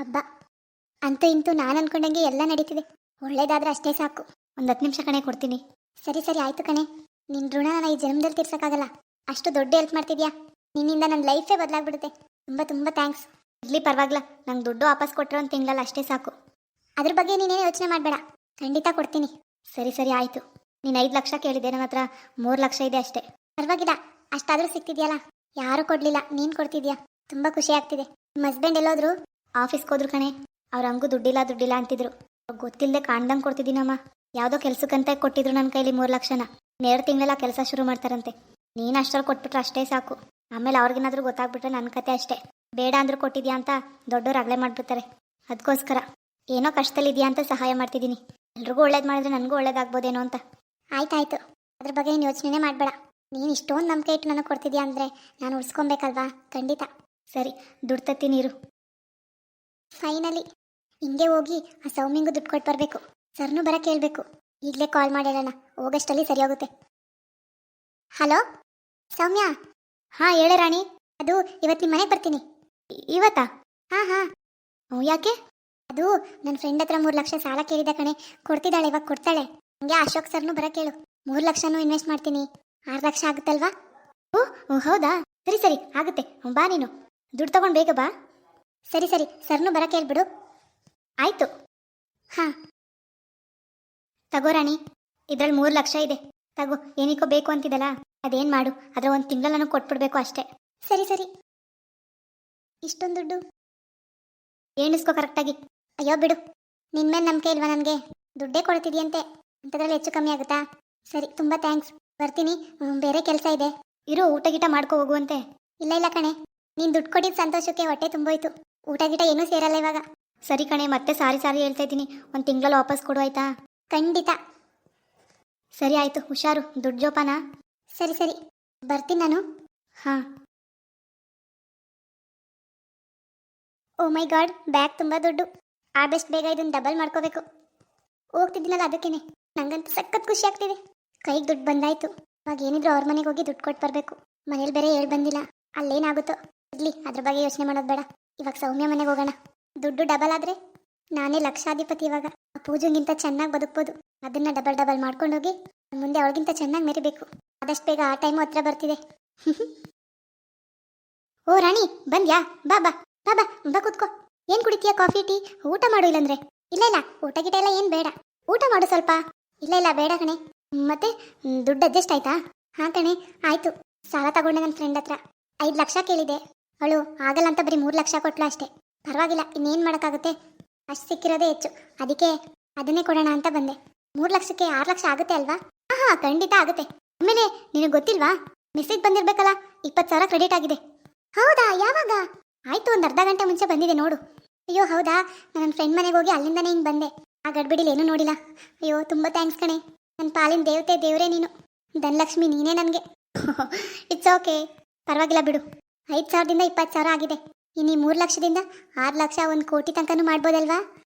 ಹಬ್ಬ ಅಂತೂ ಇಂತೂ ನಾನು ಅನ್ಕೊಂಡಂಗೆ ಎಲ್ಲ ನಡೀತಿದೆ. ಒಳ್ಳೇದಾದ್ರೆ ಅಷ್ಟೇ ಸಾಕು. ಒಂದು 10 ನಿಮಿಷ ಕಣೆ, ಕೊಡ್ತೀನಿ. ಸರಿ ಸರಿ ಆಯ್ತು ಕಣೆ. ನಿನ್ನ ಋಣ ನಾನು ಈ ಜನ್ಮದಲ್ಲಿ ತೀರ್ಸೋಕ್ಕಾಗಲ್ಲ. ಅಷ್ಟು ದೊಡ್ಡ ಹೆಲ್ಪ್ ಮಾಡ್ತಿದ್ಯಾ. ನಿನ್ನಿಂದ ನನ್ನ ಲೈಫೇ ಬದಲಾಗ್ಬಿಡುತ್ತೆ. ತುಂಬ ತುಂಬ ಥ್ಯಾಂಕ್ಸ್. ಇರ್ಲಿ ಪರವಾಗಿಲ್ಲ, ನಂಗೆ ದುಡ್ಡು ವಾಪಸ್ ಕೊಟ್ಟರೆ ಒಂದು ತಿಂಗಳಲ್ಲಿ ಅಷ್ಟೇ ಸಾಕು. ಅದ್ರ ಬಗ್ಗೆ ನೀನೇನು ಯೋಚನೆ ಮಾಡಬೇಡ, ಖಂಡಿತ ಕೊಡ್ತೀನಿ. ಸರಿ ಸರಿ ಆಯಿತು. ನೀನು 5 ಲಕ್ಷ ಕೇಳಿದೆ, ನನ್ನ ಹತ್ರ 3 ಲಕ್ಷ ಇದೆ ಅಷ್ಟೇ. ಪರವಾಗಿಲ್ಲ, ಅಷ್ಟಾದರೂ ಸಿಗ್ತಿದ್ಯಲ್ಲ. ಯಾರೂ ಕೊಡಲಿಲ್ಲ, ನೀನು ಕೊಡ್ತಿದ್ಯಾ. ತುಂಬ ಖುಷಿ ಆಗ್ತಿದೆ. ನಿಮ್ಮ ಹಸ್ಬೆಂಡ್ ಎಲ್ಲೋದ್ರು? ಆಫೀಸ್ಗೆ ಹೋದ್ರು ಕಣೆ. ಅವ್ರ ಹಂಗೂ ದುಡ್ಡಿಲ್ಲ ಅಂತಿದ್ರು. ಗೊತ್ತಿಲ್ಲದೆ ಕಾಣ್ದಂಗೆ ಕೊಡ್ತಿದ್ದೀನಮ್ಮ. ಯಾವುದೋ ಕೆಲ್ಸಕ್ಕಂತ ಕೊಟ್ಟಿದ್ರು ನನ್ನ ಕೈಲಿ 3 ಲಕ್ಷನ. 2 ತಿಂಗಳೆಲ್ಲ ಕೆಲಸ ಶುರು ಮಾಡ್ತಾರಂತೆ. ನೀನು ಅಷ್ಟರಲ್ಲಿ ಕೊಟ್ಬಿಟ್ರೆ ಅಷ್ಟೇ ಸಾಕು. ಆಮೇಲೆ ಅವ್ರಿಗೇನಾದ್ರೂ ಗೊತ್ತಾಗ್ಬಿಟ್ರೆ ನನ್ನ ಕತೆ ಅಷ್ಟೇ. ಬೇಡ ಅಂದ್ರೂ ಕೊಟ್ಟಿದ್ಯಾ ಅಂತ ದೊಡ್ಡವ್ರು ಅಗಲೆ ಮಾಡಿಬಿಡ್ತಾರೆ. ಅದಕ್ಕೋಸ್ಕರ ಏನೋ ಕಷ್ಟದಲ್ಲಿದೆಯಾ ಅಂತ ಸಹಾಯ ಮಾಡ್ತಿದ್ದೀನಿ. ಎಲ್ರಿಗೂ ಒಳ್ಳೇದು ಮಾಡಿದ್ರೆ ನನಗೂ ಒಳ್ಳೇದಾಗ್ಬೋದೇನೋ ಅಂತ. ಆಯ್ತಾಯ್ತು, ಅದ್ರ ಬಗ್ಗೆ ನೀನು ಯೋಚನೆ ಮಾಡಬೇಡ. ನೀನು ಇಷ್ಟೊಂದು ನಂಬಿಕೆ ಇಟ್ಟು ನನಗೆ ಕೊಡ್ತಿದ್ಯಾ ಅಂದರೆ ನಾನು ಉಳಿಸ್ಕೊಬೇಕಲ್ವಾ. ಖಂಡಿತ. ಸರಿ, ದುಡ್ಡು ತತ್ತಿ ನೀರು. ಫೈನಲಿ ಹಿಂಗೆ ಹೋಗಿ ಆ ಸೌಮ್ಯಂಗೂ ದುಡ್ಡು ಕೊಟ್ಟು ಬರಬೇಕು. ಸರ್ನು ಬರೋಕ್ಕೆ ಹೇಳ್ಬೇಕು. ಈಗಲೇ ಕಾಲ್ ಮಾಡಿ ಹೇಳೋಣ, ಹೋಗಷ್ಟಲ್ಲಿ ಸರಿ ಹೋಗುತ್ತೆ. ಹಲೋ ಸೌಮ್ಯ. ಹಾಂ ಹೇಳೆ ರಾಣಿ. ಅದು ಇವತ್ತು ನಿಮ್ಮ ಮನೆಗೆ ಬರ್ತೀನಿ. ಇವತ್ತಾ? ಹಾಂ ಹಾಂ. ಯಾಕೆ? ಅದು ನನ್ನ ಫ್ರೆಂಡ್ ಹತ್ರ 3 ಲಕ್ಷ ಸಾಲ ಕೇಳಿದ ಕಣೆ. ಕೊಡ್ತಿದ್ದಾಳೆ, ಇವಾಗ ಕೊಡ್ತಾಳೆ. ಹಂಗೆ ಅಶೋಕ್ ಸರ್ನು ಬರೋಕ್ಕೆ ಹೇಳು. 3 ಲಕ್ಷನೂ ಇನ್ವೆಸ್ಟ್ ಮಾಡ್ತೀನಿ. 6 ಲಕ್ಷ ಆಗುತ್ತಲ್ವಾ? ಓ ಹೌದಾ, ಸರಿ ಸರಿ ಆಗುತ್ತೆ. ಬಾ ನೀನು, ದುಡ್ಡು ತಗೊಂಡು ಬೇಗ ಬಾ. ಸರಿ ಸರಿ, ಸರ್ನು ಬರೋಕ್ಕೆ ಹೇಳ್ಬಿಡು. ಆಯಿತು. ಹಾಂ ತಗೋ ರಾಣಿ, ಇದ್ರಲ್ಲಿ 3 ಲಕ್ಷ ಇದೆ. ತಗೋ, ಏನಿಕೋ ಬೇಕು ಅಂತಿದ್ದಲ್ಲ, ಅದೇನು ಮಾಡು. ಅದರ 1 ತಿಂಗಳು ನನಗೆ ಕೊಟ್ಬಿಡ್ಬೇಕು ಅಷ್ಟೇ. ಸರಿ ಸರಿ. ಇಷ್ಟೊಂದು ದುಡ್ಡು ಎಣಿಸ್ಕೋ ಕರೆಕ್ಟಾಗಿ. ಅಯ್ಯೋ ಬಿಡು, ನಿನ್ನ ಮೇಲೆ ನಂಬಿಕೆ ಇಲ್ವಾ ನನಗೆ? ದುಡ್ಡೇ ಕೊಡ್ತಿದ್ಯಂತೆ, ಅಂಥದ್ರಲ್ಲಿ ಹೆಚ್ಚು ಕಮ್ಮಿ ಆಗುತ್ತಾ? ಸರಿ, ತುಂಬ ಥ್ಯಾಂಕ್ಸ್. ಬರ್ತೀನಿ, ಬೇರೆ ಕೆಲಸ ಇದೆ. ಇರು, ಊಟ ಗೀಟ ಮಾಡ್ಕೊ ಹೋಗುವಂತೆ. ಇಲ್ಲ ಇಲ್ಲ ಕಣೆ, ನೀನು ದುಡ್ಡು ಕೊಟ್ಟಿದ್ದ ಸಂತೋಷಕ್ಕೆ ಹೊಟ್ಟೆ ತುಂಬೋಯ್ತು. ಊಟ ಗೀಟ ಏನೂ ಸೇರಲ್ಲ ಇವಾಗ. ಸರಿ ಕಣೆ, ಮತ್ತೆ ಸಾರಿ ಹೇಳ್ತಾ ಇದ್ದೀನಿ. 1 ತಿಂಗಳಲ್ಲಿ ವಾಪಸ್ ಕೊಡು ಆಯ್ತಾ? ಖಂಡಿತ. ಸರಿ ಆಯಿತು, ಹುಷಾರು. ದುಡ್ಡು ಜೋಪಾನ. ಸರಿ ಸರಿ, ಬರ್ತೀನಿ ನಾನು. ಹಾಂ. ಓ ಮೈ ಗಾಡ್, ಬ್ಯಾಗ್ ತುಂಬ ದುಡ್ಡು. ಆದಷ್ಟು ಬೇಗ ಇದನ್ನು ಡಬಲ್ ಮಾಡ್ಕೋಬೇಕು. ಹೋಗ್ತಿದ್ದೀನಲ್ಲ ಅದಕ್ಕೇನೆ ನಂಗಂತೂ ಸಖತ್ ಖುಷಿ ಆಗ್ತಿದೆ. ಕೈಗೆ ದುಡ್ಡು ಬಂದಾಯ್ತು. ಇವಾಗ ಏನಿದ್ರು ಅವ್ರ ಮನೆಗೆ ಹೋಗಿ ದುಡ್ಡು ಕೊಟ್ಟು ಬರಬೇಕು. ಮನೇಲಿ ಬೇರೆ ಹೇಳಿ ಬಂದಿಲ್ಲ, ಅಲ್ಲೇನಾಗುತ್ತೋ ಇರಲಿ, ಅದ್ರ ಬಗ್ಗೆ ಯೋಚನೆ ಮಾಡೋದು ಬೇಡ. ಇವಾಗ ಸೌಮ್ಯ ಮನೆಗೆ ಹೋಗೋಣ. ದುಡ್ಡು ಡಬಲ್ ಆದರೆ ನಾನೇ ಲಕ್ಷಾಧಿಪತಿ. ಇವಾಗ ಆ ಪೂಜೆಗಿಂತ ಚೆನ್ನಾಗಿ ಬದುಕ್ಬೋದು. ಅದನ್ನ ಡಬಲ್ ಮಾಡ್ಕೊಂಡೋಗಿ ಮುಂದೆ ಅವಳಿಗಿಂತ ಚೆನ್ನಾಗಿ ಮೆರಿಬೇಕು. ಆದಷ್ಟು ಬೇಗ ಆ ಟೈಮು ಹತ್ರ ಬರ್ತಿದೆ. ಓ ರಾಣಿ, ಬಂದ್ಯಾ? ಬಾ ಬಾ ಬಾ ಬಾ ಬಾ ಕೂತ್ಕೋ. ಏನು ಕುಡಿತೀಯಾ? Coffee, tea? ಊಟ ಮಾಡು. ಇಲ್ಲಂದ್ರೆ ಇಲ್ಲ ಊಟ ಗಿಟ ಎಲ್ಲ ಏನು ಬೇಡ. ಊಟ ಮಾಡು ಸ್ವಲ್ಪ. ಇಲ್ಲ ಬೇಡ ಕಣೆ. ಮತ್ತೆ ದುಡ್ಡು ಅಡ್ಜಸ್ಟ್ ಆಯ್ತಾ? ಹಾಂ ಕಣೆ, ಆಯಿತು. ಸಾಲ ತಗೊಂಡೆ ನನ್ನ ಫ್ರೆಂಡ್ ಹತ್ರ. 5 ಲಕ್ಷ ಕೇಳಿದೆ. ಅವಳು ಆಗಲ್ಲ ಅಂತ ಬರೀ 3 ಲಕ್ಷ ಕೊಟ್ಲು ಅಷ್ಟೇ. ಪರವಾಗಿಲ್ಲ, ಇನ್ನೇನು ಮಾಡೋಕ್ಕಾಗುತ್ತೆ. ಅಷ್ಟು ಸಿಕ್ಕಿರೋದೇ ಹೆಚ್ಚು. ಅದಕ್ಕೆ ಅದನ್ನೇ ಕೊಡೋಣ ಅಂತ ಬಂದೆ. 3 ಲಕ್ಷಕ್ಕೆ 6 ಲಕ್ಷ ಆಗುತ್ತೆ ಅಲ್ವಾ? ಹಾಂ ಖಂಡಿತ ಆಗುತ್ತೆ. ಆಮೇಲೆ ನಿನಗೆ ಗೊತ್ತಿಲ್ವಾ, ಮೆಸೇಜ್ ಬಂದಿರಬೇಕಲ್ಲ, 20,000 ಕ್ರೆಡಿಟ್ ಆಗಿದೆ. ಹೌದಾ? ಯಾವಾಗ? ಆಯಿತು, ಒಂದು ಅರ್ಧ ಗಂಟೆ ಮುಂಚೆ ಬಂದಿದೆ ನೋಡು. ಅಯ್ಯೋ ಹೌದಾ, ನನ್ನ ಫ್ರೆಂಡ್ ಮನೆಗೆ ಹೋಗಿ ಅಲ್ಲಿಂದನೇ ಹಿಂಗೆ ಬಂದೆ. ಆ ಗಡ್ಬಿಡಿಲಿ ಏನೂ ನೋಡಿಲ್ಲ. ಅಯ್ಯೋ ತುಂಬ ಥ್ಯಾಂಕ್ಸ್ ಕಣೆ. ನನ್ನ ಪಾಲಿನ ದೇವರೇ ನೀನು. ಧನಲಕ್ಷ್ಮಿ ನೀನೇ ನನಗೆ. ಇಟ್ಸ್ ಓಕೆ, ಪರವಾಗಿಲ್ಲ ಬಿಡು. 5,000ದಿಂದ 20,000 ಆಗಿದೆ. ಇನ್ನು 3 ಲಕ್ಷದಿಂದ 6 ಲಕ್ಷ, 1 ಕೋಟಿ ತನಕನೂ ಮಾಡ್ಬೋದಲ್ವಾ?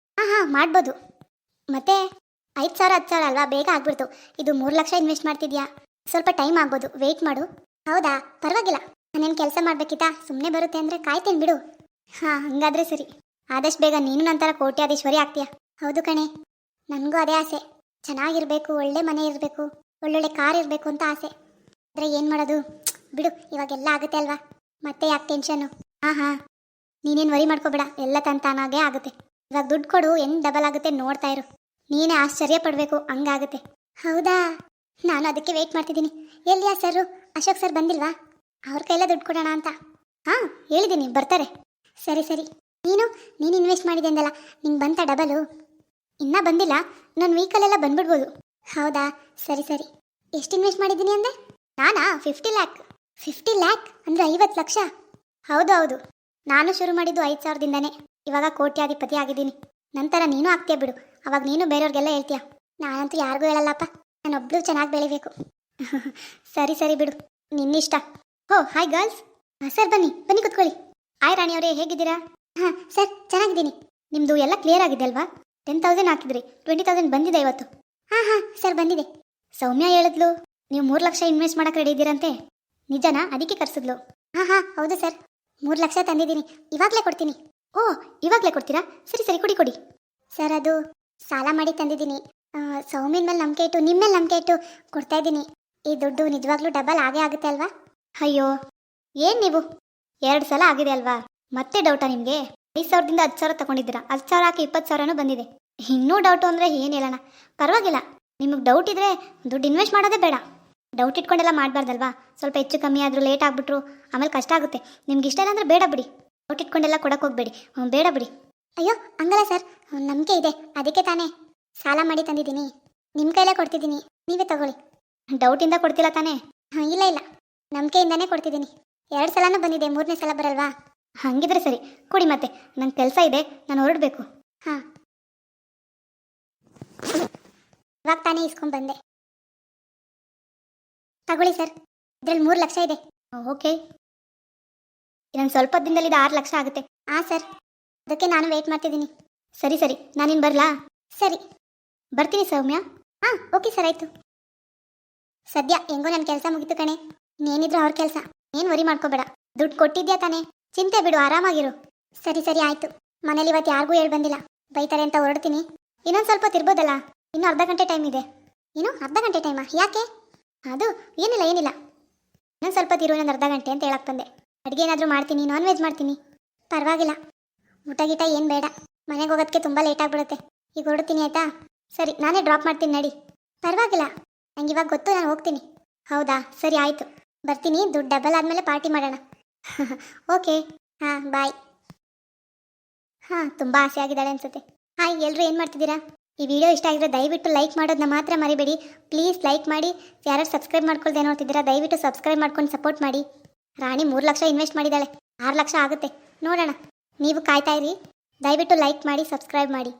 ಹಾಂ ಮಾಡ್ಬೋದು. ಮತ್ತೆ 5,000 10,000 ಅಲ್ವಾ, ಬೇಗ ಆಗ್ಬಿಡ್ತು. ಇದು 3 ಲಕ್ಷ ಇನ್ವೆಸ್ಟ್ ಮಾಡ್ತಿದ್ಯಾ, ಸ್ವಲ್ಪ ಟೈಮ್ ಆಗ್ಬೋದು, ವೆಯ್ಟ್ ಮಾಡು. ಹೌದಾ? ಪರವಾಗಿಲ್ಲ, ನಾನೇನು ಕೆಲಸ ಮಾಡಬೇಕಿತ್ತಾ? ಸುಮ್ಮನೆ ಬರುತ್ತೆ ಅಂದರೆ ಕಾಯ್ತೇನೆ ಬಿಡು. ಹಾಂ ಹಂಗಾದ್ರೆ ಸರಿ. ಆದಷ್ಟು ಬೇಗ ನೀನು ನಂತರ ಕೋಟ್ಯಾಧೀಶ್ವರಿ ಆಗ್ತೀಯಾ. ಹೌದು ಕಣೆ, ನನಗೂ ಅದೇ ಆಸೆ. ಚೆನ್ನಾಗಿರಬೇಕು, ಒಳ್ಳೆ ಮನೆ ಇರಬೇಕು, ಒಳ್ಳೊಳ್ಳೆ ಕಾರ್ ಇರಬೇಕು ಅಂತ ಆಸೆ. ಆದರೆ ಏನು ಮಾಡೋದು ಬಿಡು, ಇವಾಗೆಲ್ಲ ಆಗುತ್ತೆ ಅಲ್ವಾ, ಮತ್ತೆ ಯಾಕೆ ಟೆನ್ಷನ್ನು? ಹಾಂ ನೀನೇನು ವರಿ ಮಾಡ್ಕೋಬೇಡ, ಎಲ್ಲ ತಂತಾನಾಗೆ ಆಗುತ್ತೆ. ಇವಾಗ ದುಡ್ಡು ಕೊಡು, ಹೆಂಗೆ ಡಬಲ್ ಆಗುತ್ತೆ ನೋಡ್ತಾ ಇರು. ನೀನೇ ಆಶ್ಚರ್ಯ ಪಡಬೇಕು, ಹಂಗಾಗುತ್ತೆ. ಹೌದಾ? ನಾನು ಅದಕ್ಕೆ ವೆಯ್ಟ್ ಮಾಡ್ತಿದ್ದೀನಿ. ಎಲ್ಲಿಯಾ ಸರು? ಅಶೋಕ್ ಸರ್ ಬಂದಿಲ್ವಾ? ಅವ್ರ ಕೈಲೇ ದುಡ್ಡು ಕೊಡೋಣ ಅಂತ. ಹಾಂ ಹೇಳಿದ್ದೀನಿ, ಬರ್ತಾರೆ. ಸರಿ. ನೀನು ಇನ್ವೆಸ್ಟ್ ಮಾಡಿದೆ ಅಂದಲ್ಲ, ನಿಂಗೆ ಬಂತ ಡಬಲು? ಇನ್ನೂ ಬಂದಿಲ್ಲ, ನನ್ನ ವೀಕಲ್ಲೆಲ್ಲ ಬಂದ್ಬಿಡ್ಬೋದು. ಹೌದಾ? ಸರಿ. ಎಷ್ಟು ಇನ್ವೆಸ್ಟ್ ಮಾಡಿದ್ದೀನಿ ಅಂದೆ? ನಾನಾ? 50 ಲ್ಯಾಕ್. 50 ಲ್ಯಾಕ್ ಅಂದರೆ 50 ಲಕ್ಷ. ಹೌದು. ನಾನು ಶುರು ಮಾಡಿದ್ದು 5,000ದಿಂದನೇ. ಇವಾಗ ಕೋಟ್ಯಾಧಿಪತಿ ಆಗಿದ್ದೀನಿ. ನಂತರ ನೀನು ಆಗ್ತೀಯ ಬಿಡು. ಅವಾಗ ನೀನು ಬೇರೆಯವ್ರಿಗೆಲ್ಲ ಹೇಳ್ತೀಯ. ನಾನಂತೂ ಯಾರಿಗೂ ಹೇಳಲ್ಲಪ್ಪ, ನಾನೊಬ್ಳು ಚೆನ್ನಾಗಿ ಬೆಳಿಬೇಕು. ಸರಿ ಬಿಡು, ನಿನ್ನಿಷ್ಟ. ಹೋ ಹಾಯ್ ಗರ್ಲ್ಸ್. ಸರ್ ಬನ್ನಿ ಕೂತ್ಕೊಳ್ಳಿ. ಹಾಯ್ ರಾಣಿ ಅವರೇ, ಹೇಗಿದ್ದೀರಾ? ಹಾಂ ಸರ್, ಚೆನ್ನಾಗಿದ್ದೀನಿ. ನಿಮ್ಮದು ಎಲ್ಲ ಕ್ಲಿಯರ್ ಆಗಿದೆ ಅಲ್ವಾ? 10,000 ಹಾಕಿದ್ರಿ, 20,000 ಬಂದಿದೆ ಇವತ್ತು. ಹಾಂ ಸರ್ ಬಂದಿದೆ. ಸೌಮ್ಯ ಹೇಳಿದ್ಲು ನೀವು 3 ಲಕ್ಷ ಇನ್ವೆಸ್ಟ್ ಮಾಡಕ್ಕೆ ರೆಡಿ ಇದ್ದೀರಂತೆ, ನಿಜನಾ? ಅದಕ್ಕೆ ಕರೆಸಿದ್ಲು. ಹಾಂ ಹೌದು ಸರ್, 3 ಲಕ್ಷ ತಂದಿದ್ದೀನಿ. ಇವಾಗಲೇ ಕೊಡ್ತೀನಿ. ಓ ಇವಾಗ ಇವಾಗಲೇ ಕೊಡ್ತೀರಾ? ಸರಿ ಸರಿ ಕೊಡಿ ಕೊಡಿ. ಸರ್ ಅದು ಸಾಲ ಮಾಡಿ ತಂದಿದ್ದೀನಿ. ಸೌಮ್ಯನ ಮೇಲೆ ನಂಬಿಕೆ ಇಟ್ಟು ನಿಮ್ಮ ಮೇಲೆ ನಂಬಿಕೆ ಇಟ್ಟು ಕೊಡ್ತಾ ಇದ್ದೀನಿ. ಈ ದುಡ್ಡು ನಿಜವಾಗ್ಲೂ ಡಬಲ್ ಆಗೇ ಆಗುತ್ತೆ ಅಲ್ವಾ? ಅಯ್ಯೋ ಏನು ನೀವು 2 ಸಲ ಆಗಿದೆ ಅಲ್ವಾ, ಮತ್ತೆ ಡೌಟಾ ನಿಮಗೆ? 5,000ದಿಂದ 10,000 ತಗೊಂಡಿದ್ದೀರಾ, 10,000 ಹಾಕಿ 20,000 ಬಂದಿದೆ. ಇನ್ನೂ ಡೌಟು ಅಂದರೆ ಏನು ಹೇಳೋಣ? ಪರವಾಗಿಲ್ಲ, ನಿಮಗೆ ಡೌಟ್ ಇದ್ದರೆ ದುಡ್ಡು ಇನ್ವೆಸ್ಟ್ ಮಾಡೋದೇ ಬೇಡ. ಡೌಟ್ ಇಟ್ಕೊಂಡೆಲ್ಲ ಮಾಡಬಾರ್ದಲ್ವಾ? ಸ್ವಲ್ಪ ಹೆಚ್ಚು ಕಮ್ಮಿ ಆದರೂ ಲೇಟ್ ಆಗಿಬಿಟ್ರು ಆಮೇಲೆ ಕಷ್ಟ ಆಗುತ್ತೆ. ನಿಮ್ಗೆ ಇಷ್ಟ ಇಲ್ಲ ಅಂದರೆ ಬೇಡ ಬಿಡಿ. ಡೌಟ್ ಇಟ್ಕೊಂಡೆಲ್ಲ ಕೊಡಕ್ಕೆ ಹೋಗ್ಬೇಡಿ. ಬೇಡ ಬಿಡಿ. ಅಯ್ಯೋ ಹಂಗಲ್ಲ ಸರ್, ನಂಬಿಕೆ ಇದೆ ಅದಕ್ಕೆ ತಾನೇ ಸಾಲ ಮಾಡಿ ತಂದಿದ್ದೀನಿ. ನಿಮ್ಮ ಕೈಲೇ ಕೊಡ್ತಿದ್ದೀನಿ, ನೀವೇ ತಗೊಳ್ಳಿ. ಡೌಟಿಂದ ಕೊಡ್ತಿಲ್ಲ ತಾನೇ? ಹಾಂ ಇಲ್ಲ ಇಲ್ಲ, ನಂಬಿಕೆಯಿಂದನೇ ಕೊಡ್ತಿದ್ದೀನಿ. 2 ಸಲನೂ ಬಂದಿದೆ, 3ನೇ ಸಲ ಬರಲ್ವಾ? ಹಾಗಿದ್ರೆ ಸರಿ ಕೊಡಿ, ಮತ್ತೆ ನಂಗೆ ಕೆಲಸ ಇದೆ, ನಾನು ಹೊರಡಬೇಕು. ಹಾಂ ಇವಾಗ ತಾನೇ ಇಸ್ಕೊಂಡು ಬಂದೆ. ತಗೊಳ್ಳಿ ಸರ್, ಇದರಲ್ಲಿ 3 ಲಕ್ಷ ಇದೆ. ಓಕೆ, ಇನ್ನೊಂದು ಸ್ವಲ್ಪ ದಿನದಲ್ಲಿ ಇದು 6 ಲಕ್ಷ ಆಗುತ್ತೆ. ಹಾಂ ಸರ್, ಅದಕ್ಕೆ ನಾನು ವೆಯ್ಟ್ ಮಾಡ್ತಿದ್ದೀನಿ. ಸರಿ ಸರಿ, ನಾನಿನ್ನು ಬರಲಾ? ಸರಿ ಬರ್ತೀನಿ ಸೌಮ್ಯ. ಹಾಂ ಓಕೆ ಸರ್, ಆಯಿತು. ಸದ್ಯ ಹೆಂಗೋ ನನ್ನ ಕೆಲಸ ಮುಗಿತು ಕಣೆ. ಇನ್ನೇನಿದ್ರು ಅವ್ರ ಕೆಲಸ, ಏನು ವರಿ ಮಾಡ್ಕೋಬೇಡ. ದುಡ್ಡು ಕೊಟ್ಟಿದ್ಯಾ ತಾನೇ, ಚಿಂತೆ ಬಿಡು, ಆರಾಮಾಗಿರು. ಸರಿ ಸರಿ ಆಯಿತು. ಮನೇಲಿ ಇವತ್ತು ಯಾರಿಗೂ ಹೇಳಿ ಬಂದಿಲ್ಲ, ಬೈತಾರೆ ಅಂತ ಹೊರಡ್ತೀನಿ. ಇನ್ನೊಂದು ಸ್ವಲ್ಪ ತಿರ್ಬೋದಲ್ಲ, ಇನ್ನೂ ಅರ್ಧ ಗಂಟೆ ಟೈಮ್ ಇದೆ. ಇನ್ನು ಅರ್ಧ ಗಂಟೆ ಟೈಮಾ? ಯಾಕೆ? ಅದು ಏನಿಲ್ಲ ಏನಿಲ್ಲ, ಇನ್ನೊಂದು ಸ್ವಲ್ಪ ತಿರು, ಇನ್ನೊಂದು ಅರ್ಧ ಗಂಟೆ ಅಂತ ಹೇಳಕ್ಕೆ ಬಂದೆ. ಅಡುಗೆ ಏನಾದರೂ ಮಾಡ್ತೀನಿ, ನಾನ್ ವೆಜ್ ಮಾಡ್ತೀನಿ. ಪರವಾಗಿಲ್ಲ, ಊಟ ಗೀಟ ಏನು ಬೇಡ. ಮನೆಗೆ ಹೋಗೋದಕ್ಕೆ ತುಂಬ ಲೇಟ್ ಆಗಿಬಿಡುತ್ತೆ. ಈಗ ಹೊರಡ್ತೀನಿ ಆಯಿತಾ? ಸರಿ, ನಾನೇ ಡ್ರಾಪ್ ಮಾಡ್ತೀನಿ ನಡಿ. ಪರವಾಗಿಲ್ಲ, ನಂಗೆ ಇವಾಗ ಗೊತ್ತು, ನಾನು ಹೋಗ್ತೀನಿ. ಹೌದಾ, ಸರಿ ಆಯಿತು, ಬರ್ತೀನಿ. ದುಡ್ಡು ಡಬಲ್ ಆದಮೇಲೆ ಪಾರ್ಟಿ ಮಾಡೋಣ. ಓಕೆ, ಹಾಂ ಬಾಯ್. ಹಾಂ ತುಂಬ ಆಸೆ ಆಗಿದ್ದಾಳೆ ಅನ್ಸುತ್ತೆ. ಹಾಯ್ ಎಲ್ಲರೂ, ಏನು ಮಾಡ್ತಿದ್ದೀರಾ? ಈ ವಿಡಿಯೋ ಇಷ್ಟ ಆಗಿದ್ರೆ ದಯವಿಟ್ಟು ಲೈಕ್ ಮಾಡೋದನ್ನ ಮಾತ್ರ ಮರಿಬೇಡಿ. ಪ್ಲೀಸ್ ಲೈಕ್ ಮಾಡಿ. ಯಾರು ಸಬ್ಸ್ಕ್ರೈಬ್ ಮಾಡ್ಕೊಳ್ದೆ ನೋಡ್ತಿದ್ದೀರಾ, ದಯವಿಟ್ಟು ಸಬ್ಸ್ಕ್ರೈಬ್ ಮಾಡ್ಕೊಂಡು ಸಪೋರ್ಟ್ ಮಾಡಿ. ರಾಣಿ 3 ಲಕ್ಷ ಇನ್ವೆಸ್ಟ್ ಮಾಡಿದ್ದಾಳೆ, 6 ಲಕ್ಷ ಆಗುತ್ತೆ, ನೋಡೋಣ. ನೀವು ಕಾಯ್ತಾ ಇರಿ, ದಯವಿಟ್ಟು ಲೈಕ್ ಮಾಡಿ, ಸಬ್ಸ್ಕ್ರೈಬ್ ಮಾಡಿ.